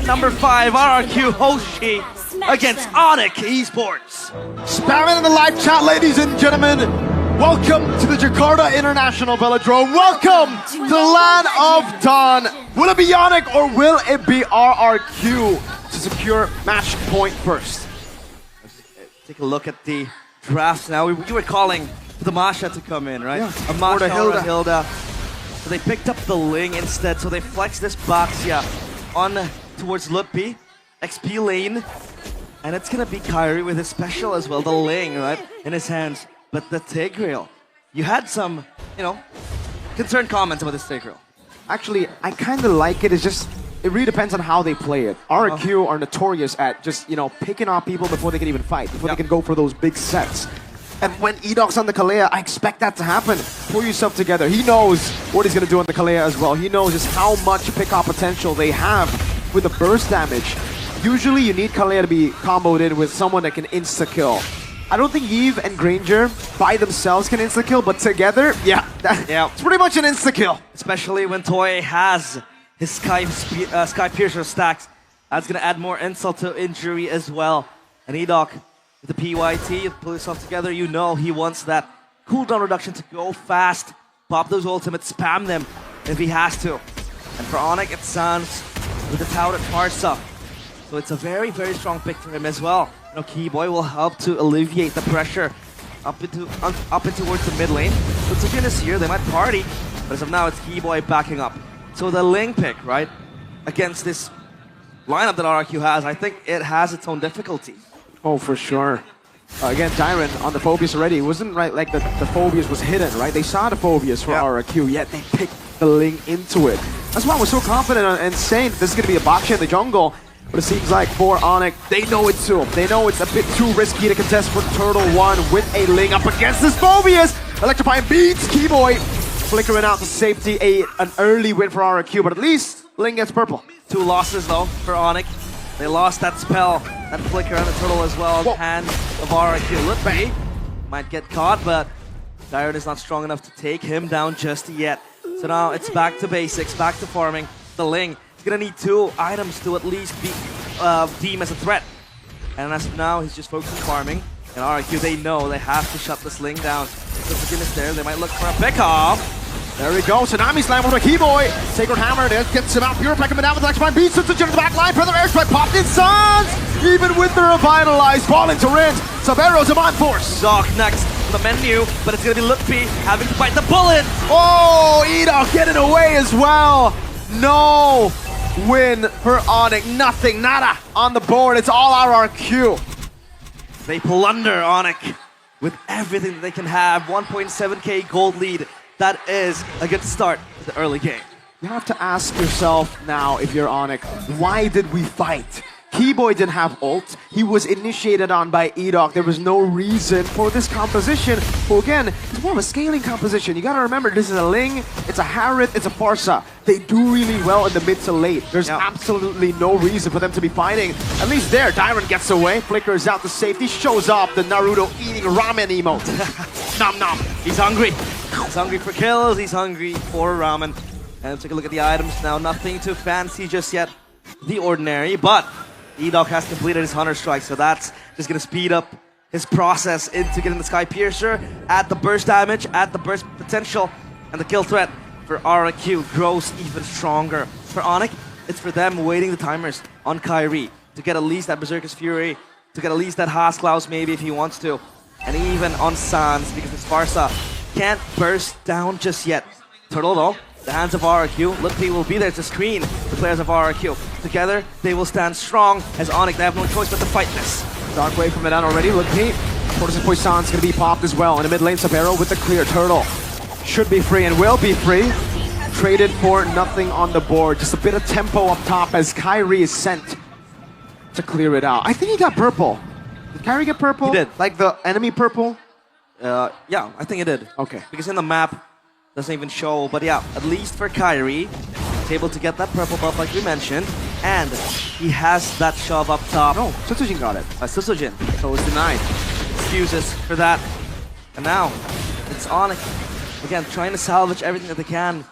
at number 5, RRQ Hoshi against Onic Esports. Spamming in the live chat, ladies and gentlemen. Welcome to the Jakarta International Velodrome. Welcome to the land of Dawn. Will it be Onic or will it be RRQ to secure match point first? Take a look at the drafts now. You were calling for the Masha to come in, right? Yeah. A Masha or or a Hilda. So they picked up the Ling instead, so they flexed this Baxia on towards Lutpi, XP lane, and it's gonna be Kyrie with his special as well, the Ling, right, in his hands. But the Tigreal, you had some, concerned comments about this Tigreal. Actually, I kind of like it. It's just, it really depends on how they play it. RRQ are notorious at just, picking off people before they can even fight, before they can go for those big sets. And when Edoc's on the Kalea, I expect that to happen. Pull yourself together. He knows what he's going to do on the Kalea as well. He knows just how much pick-off potential they have with the burst damage. Usually you need Kalea to be comboed in with someone that can insta-kill. I don't think Eve and Granger by themselves can insta-kill, but together, it's pretty much an insta-kill. Especially when Toy has his Sky Piercer stacks. That's going to add more insult to injury as well. And Edoc, with the PYT, you pull yourself together, he wants that cooldown reduction to go fast, pop those ultimates, spam them if he has to. And for Onic, it sounds with the touted Parsa. So it's a very, very strong pick for him as well. Keyboy will help to alleviate the pressure up into towards the mid lane. So Tsujin is here, they might party, but as of now, it's Keyboy backing up. So the Ling pick, right, against this lineup that RRQ has, I think it has its own difficulty. Oh, for sure. Again, Tyron on the Phobius already. It wasn't right like the Phobius was hidden, right? They saw the Phobius for RRQ, yet they picked the Ling into it. That's why I was so confident and saying this is going to be a Baxia in the jungle. But it seems like for Onic, they know it too. They know it's a bit too risky to contest for Turtle 1 with a Ling up against this Phobius. Electrifying beats Keyboy. Flickering out to safety, an early win for RRQ, but at least Ling gets purple. 2 losses though for Onic. They lost that spell, that flicker on the turtle as well. Hand of RRQ. Lutpi might get caught, but Tyron is not strong enough to take him down just yet. So now it's back to basics, back to farming. The Ling is gonna need 2 items to at least be deemed as a threat. And as of now, he's just focused on farming. And RRQ, they know they have to shut this Ling down. So if is there, they might look for a pick-off. There we go, Tsunami Slam with a Keyboy. Sacred Hammer, there gets him out. Purify coming down with the Electrifying Beast. Sits in the back line. Further airstrike popped in. Suns! Even with the Revitalized, fall into Rinse. Sabero's a Mind Force. Doc next on the menu, but it's gonna be Lutpi having to fight the bullet. Oh, Edoc getting away as well. No win for Onic. Nothing, nada on the board. It's all RRQ. They plunder Onic with everything that they can have. 1.7k gold lead. That is a good start to the early game. You have to ask yourself now, if you're Onic, why did we fight? Keyboy didn't have ult. He was initiated on by Edoc. There was no reason for this composition. Well, again, it's more of a scaling composition. You gotta remember, this is a Ling, it's a Harith, it's a Farsa. They do really well in the mid to late. There's absolutely no reason for them to be fighting. At least there, Dyron gets away, flickers out to safety, shows off the Naruto eating ramen emote. Nom nom. He's hungry. He's hungry for kills, he's hungry for ramen. And take a look at the items now. Nothing too fancy just yet. The ordinary, but Edoc has completed his Hunter Strike, so that's just going to speed up his process into getting the Sky Piercer, add the burst damage, add the burst potential, and the kill threat for RRQ grows even stronger. For Onic, it's for them waiting the timers on Kyrie to get at least that Berserker's Fury, to get at least that Haasklaus maybe if he wants to, and even on Sans because this Farsa can't burst down just yet. Turtle though, the hands of RRQ, Lutpi will be there to screen the players of RRQ. Together, they will stand strong as Onic. They have no choice but to fight this. Dark Wave from it down already. Lutpi, Tortoise and Poison's going to be popped as well. In the mid lane, Sabero with the clear. Turtle should be free and will be free. Traded for nothing on the board. Just a bit of tempo up top as Kyrie is sent to clear it out. I think he got purple. Did Kyrie get purple? He did. Like the enemy purple? Yeah, I think it did. Okay. Because in the map, doesn't even show. But yeah, at least for Kyrie, he's able to get that purple buff like we mentioned. And he has that shove up top. No, Sutsujin got it. Sutsujin. So it's denied. Excuses for that. And now, it's Onic. Again, trying to salvage everything that they can.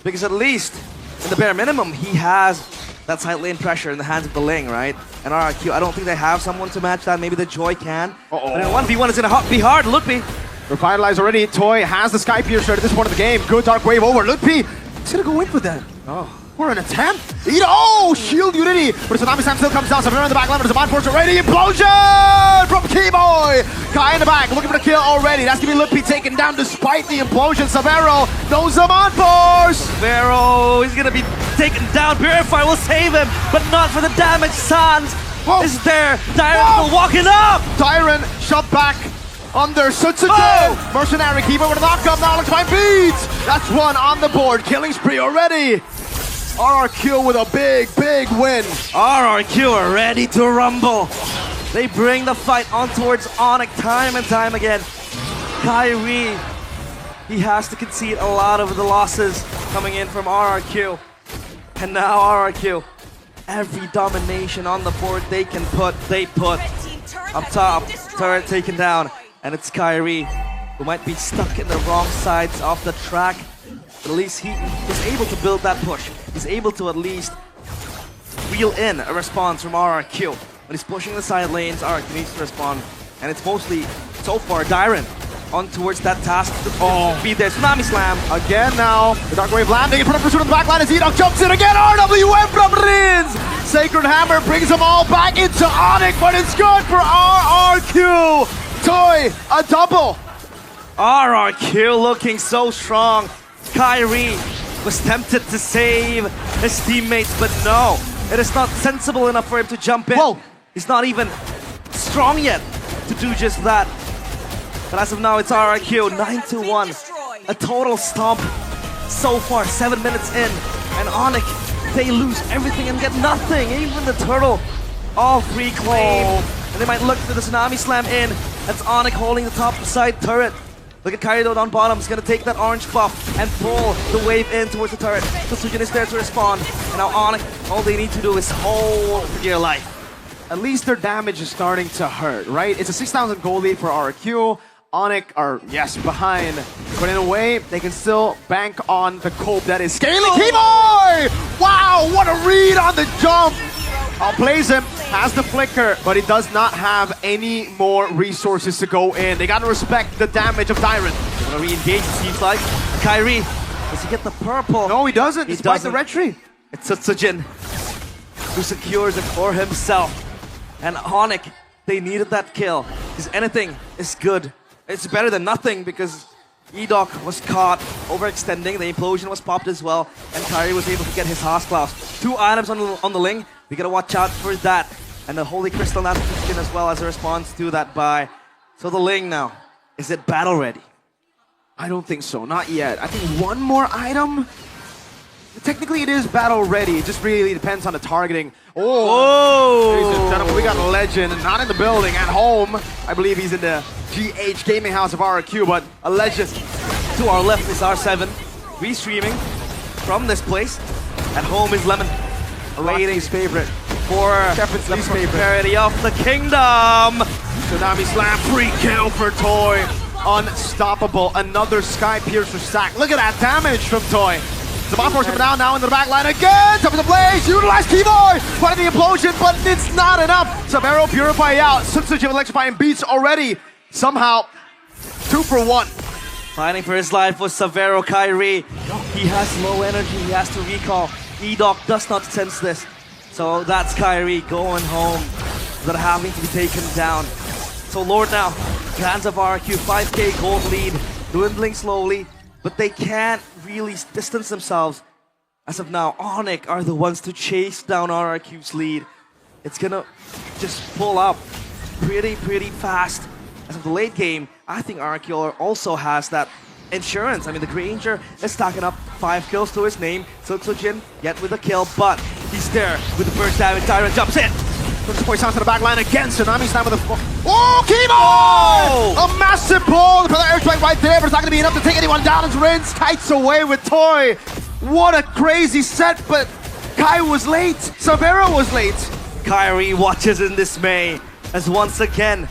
Because at least, in the bare minimum, he has that side lane pressure in the hands of the Ling, right? And RRQ, I don't think they have someone to match that. Maybe the Joy can. But in 1v1, it's gonna be hard. Ludpi. Revitalized already. Toy has the Sky Piercer at this point of the game. Good Dark Wave over. Ludpi is gonna go in for that. For an attempt. Shield Unity. But Tsunami Slam still comes down. Severo in the back line. There's a Mind Force already. Implosion from Keyboy. Kai in the back looking for the kill already. That's gonna be Ludpi taken down despite the implosion. Severo knows the Mind Force. Severo, he's gonna be taken down. Purify will save him, but not for the damage. Sans is there. Dyron will walk it up. Dyron shot back under Sutsuje. Mercenary Keeper with a knock-up. Now looks find beats. That's one on the board. Killing spree already. RRQ with a big, big win. RRQ are ready to rumble. They bring the fight on towards Onic time and time again. Kyrie, he has to concede a lot of the losses coming in from RRQ. And now RRQ, every domination on the board they can put, they put. Up top, turret taken down. And it's Kyrie, who might be stuck in the wrong sides of the track. But at least he is able to build that push. He's able to at least reel in a response from RRQ. When he's pushing the side lanes, RRQ needs to respond. And it's mostly, so far, Dyron on towards that task to beat their Tsunami Slam. Again now, the Dark Wave landing in front of Pursuit on the back line as Enoch jumps in again. RWM from Rins! Sacred Hammer brings them all back into Onic, but it's good for RRQ. Toy, a double. RRQ looking so strong. Kyrie was tempted to save his teammates, but no. It is not sensible enough for him to jump in. Whoa. He's not even strong yet to do just that. But as of now, it's RRQ, 9-1. A total stomp so far, 7 minutes in. And Onic, they lose everything and get nothing. Even the turtle, all free claim. And they might look for the Tsunami Slam in. That's Onic holding the top side turret. Look at Kaido down bottom. He's gonna take that orange buff and pull the wave in towards the turret. Tsujin is there to respond. And now Onic, all they need to do is hold for dear life. At least their damage is starting to hurt, right? It's a 6,000 gold lead for RRQ. Onic are, yes, behind. But in a way, they can still bank on the cope that is scaling. Keyboy! Wow, what a read on the jump! Plays him, has the flicker, but he does not have any more resources to go in. They gotta respect the damage of Dyron. Gonna re-engage, it seems like. Kyrie, does he get the purple? No, he doesn't. He Despite doesn't. the red tree. It's Tsujin who secures it for himself. And Onic, they needed that kill. Because anything is good. It's better than nothing because Edoc was caught overextending. The implosion was popped as well. And Kyrie was able to get his Houseclaws. 2 items on the Ling. We gotta watch out for that. And the Holy Crystal now kicks in as well as a response to that buy. So the Ling now, is it battle ready? I don't think so, not yet. I think one more item. Technically it is battle ready. It just really depends on the targeting. Ladies and gentlemen, we got a legend, not in the building, at home. I believe he's in the GH gaming house of RRQ, but a legend. To our left is R7, restreaming from this place. At home is Lemon, waiting favorite. for Kevin's the least favorite. prosperity of the kingdom. Tsunami Slam, free kill for Toy. Unstoppable, another Sky Piercer stack. Look at that damage from Toy. The Mind Force coming down now into the back line again. Top of the blaze, utilize Keyboy. Part of the implosion, but it's not enough. Severo Purify out. Sutsuje electrifying beats already. Somehow, 2 for 1. Fighting for his life was Severo Kyrie. He has low energy, he has to recall. Edoc does not sense this. So that's Kyrie going home, but having to be taken down. So Lord now, hands of RRQ, 5k gold lead, dwindling slowly, but they can't really distance themselves. As of now, Onic are the ones to chase down RRQ's lead. It's gonna just pull up pretty fast. As of the late game, I think RRQ also has that insurance. I mean, the Granger is stacking up 5 kills to his name. Tsujin yet with a kill, but he's there with the burst damage. Dyron jumps in. Puts the boy sounds to the back line again. Tsunami Slam with a... Keyboy! A massive pull for the air strike right there, but it's not going to be enough to take anyone down as Rins kites away with Toy. What a crazy set, but Kai was late. Severo was late. Kyrie watches in dismay as once again,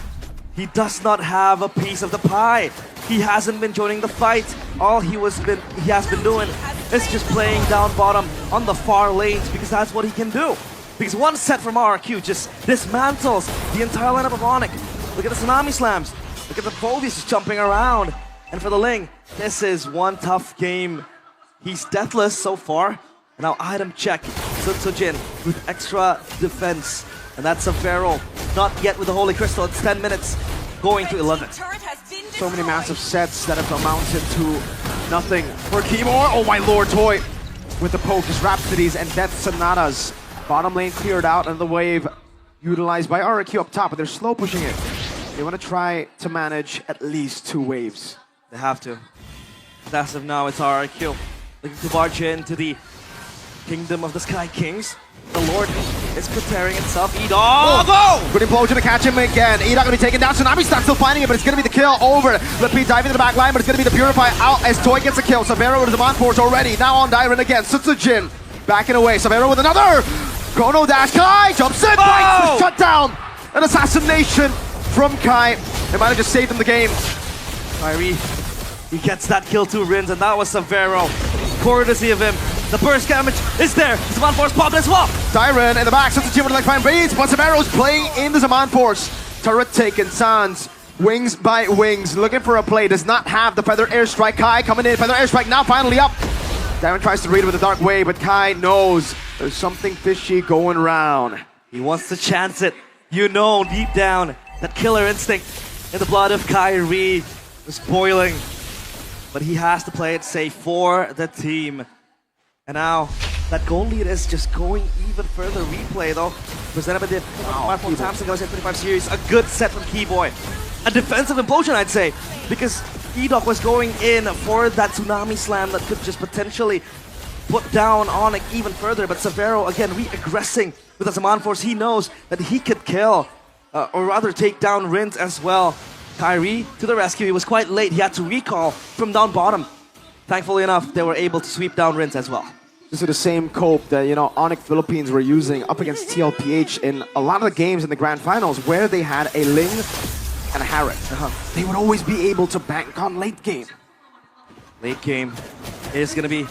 he does not have a piece of the pie. He hasn't been joining the fight. All he has been doing is just playing down bottom on the far lanes because that's what he can do. Because one set from RRQ just dismantles the entire lineup of Onic. Look at the Tsunami Slams. Look at the Phobius just jumping around. And for the Ling, this is one tough game. He's deathless so far. Now item check. Sutsujin with extra defense. And that's a Vero. Not yet with the Holy Crystal. It's 10 minutes going to 11. So many massive sets that have amounted to nothing for Keyboard. Oh my lord, Toy with the poke, his Rhapsodies and Death Sonatas. Bottom lane cleared out and the wave utilized by RRQ up top, but they're slow pushing it. They want to try to manage at least 2 waves. They have to. As of now, it's RRQ looking to barge into the Kingdom of the Sky Kings. The Lord is preparing himself. Edok! Oh, good implosion to catch him again. Edok gonna be taken down. Tsunami Star still finding it, but it's gonna be the kill over. Lippy diving into the back line, but it's gonna be the Purify out as Toy gets a kill. Savero with the Demand Force already. Now on Dyron again. Sutsujin backing away. Savero with another Chrono Dash. Kai jumps in, bites the shutdown. An assassination from Kai. They might have just saved him the game. Kyrie, he gets that kill to Rins, and that was Savero. Courtesy of him. The burst damage is there. Zaman Force popped as well. Dyron in the back. Sutsujin with the find beats, but Savero's playing in the Zaman Force. Turret taken. Sans. Wings by wings. Looking for a play. Does not have the Feather Airstrike. Kai coming in. Feather Airstrike now finally up. Dyron tries to read it with a Dark Wave, but Kai knows there's something fishy going round. He wants to chance it. You know deep down that killer instinct in the blood of Kyrie is boiling. But he has to play it safe for the team. And now that goal lead is just going even further. Replay though, presented by the Samsung LSA 25 series. A good set from Keyboy. A defensive implosion, I'd say, because Edok was going in for that Tsunami Slam that could just potentially put down Onic even further. But Savero again re-aggressing with the Zaman Force. He knows that he could kill, or rather take down Rins as well. Kyrie to the rescue. He was quite late. He had to recall from down bottom. Thankfully enough, they were able to sweep down Rins as well. This is the same cope that, Onic Philippines were using up against TLPH in a lot of the games in the Grand Finals where they had a Ling and a Harriet. They would always be able to bank on late game. Late game is going to be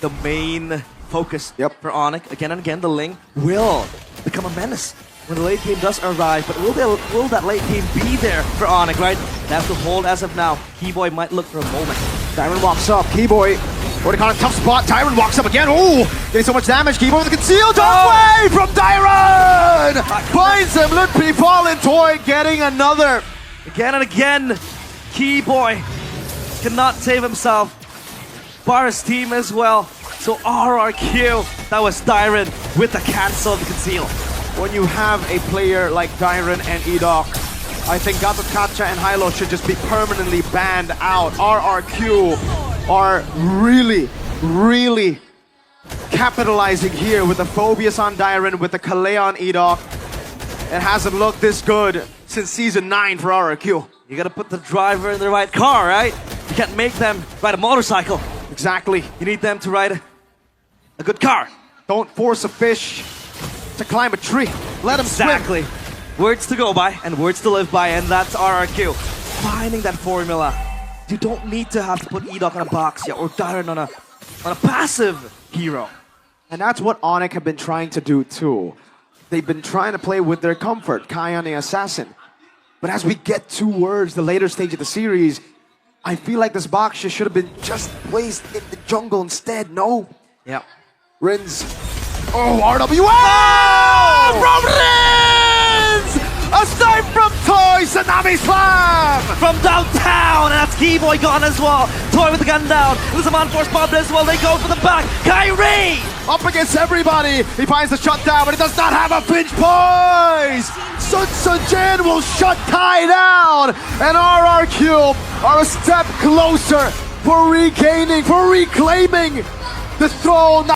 the main focus for Onic. Again and again, the Ling will become a menace when the late game does arrive, but will that late game be there for Onic, right? They have to hold as of now. Keyboy might look for a moment. Dyron walks up. Keyboy, what a tough spot. Dyron walks up again. Oh, getting so much damage. Keyboy with the concealed away from Dyron. Finds him. Lippy falling. Toy getting another. Again and again, Keyboy cannot save himself. Bar's team as well. So RRQ, that was Dyron with the cancel of the conceal. When you have a player like Dyron and Edok, I think Gatotkacha and Hylo should just be permanently banned out. RRQ are really capitalizing here with the Phobius on Dyron, with the Kalei on Edok. It hasn't looked this good since Season 9 for RRQ. You gotta put the driver in the right car, right? You can't make them ride a motorcycle. Exactly. You need them to ride a good car. Don't force a fish to climb a tree. Let him swim. Words to go by and words to live by, and that's RRQ. Finding that formula. You don't need to have to put Edok on a box or Dyron on a passive hero. And that's what Onic have been trying to do too. They've been trying to play with their comfort, Kai on the assassin. But as we get towards the later stage of the series, I feel like this box should have been just placed in the jungle instead. No. Yeah. Rins. Oh, RWA! From Rins! A snipe from Toy! Tsunami Slam! From downtown! And that's Keyboy gone as well. Toy with the gun down. There's a man force bombed as well. They go for the back. Kyrie! Up against everybody. He finds the shutdown, but he does not have a pinch poise! Sutsujin will shut Kai down! And RRQ are a step closer for regaining, for reclaiming the throne.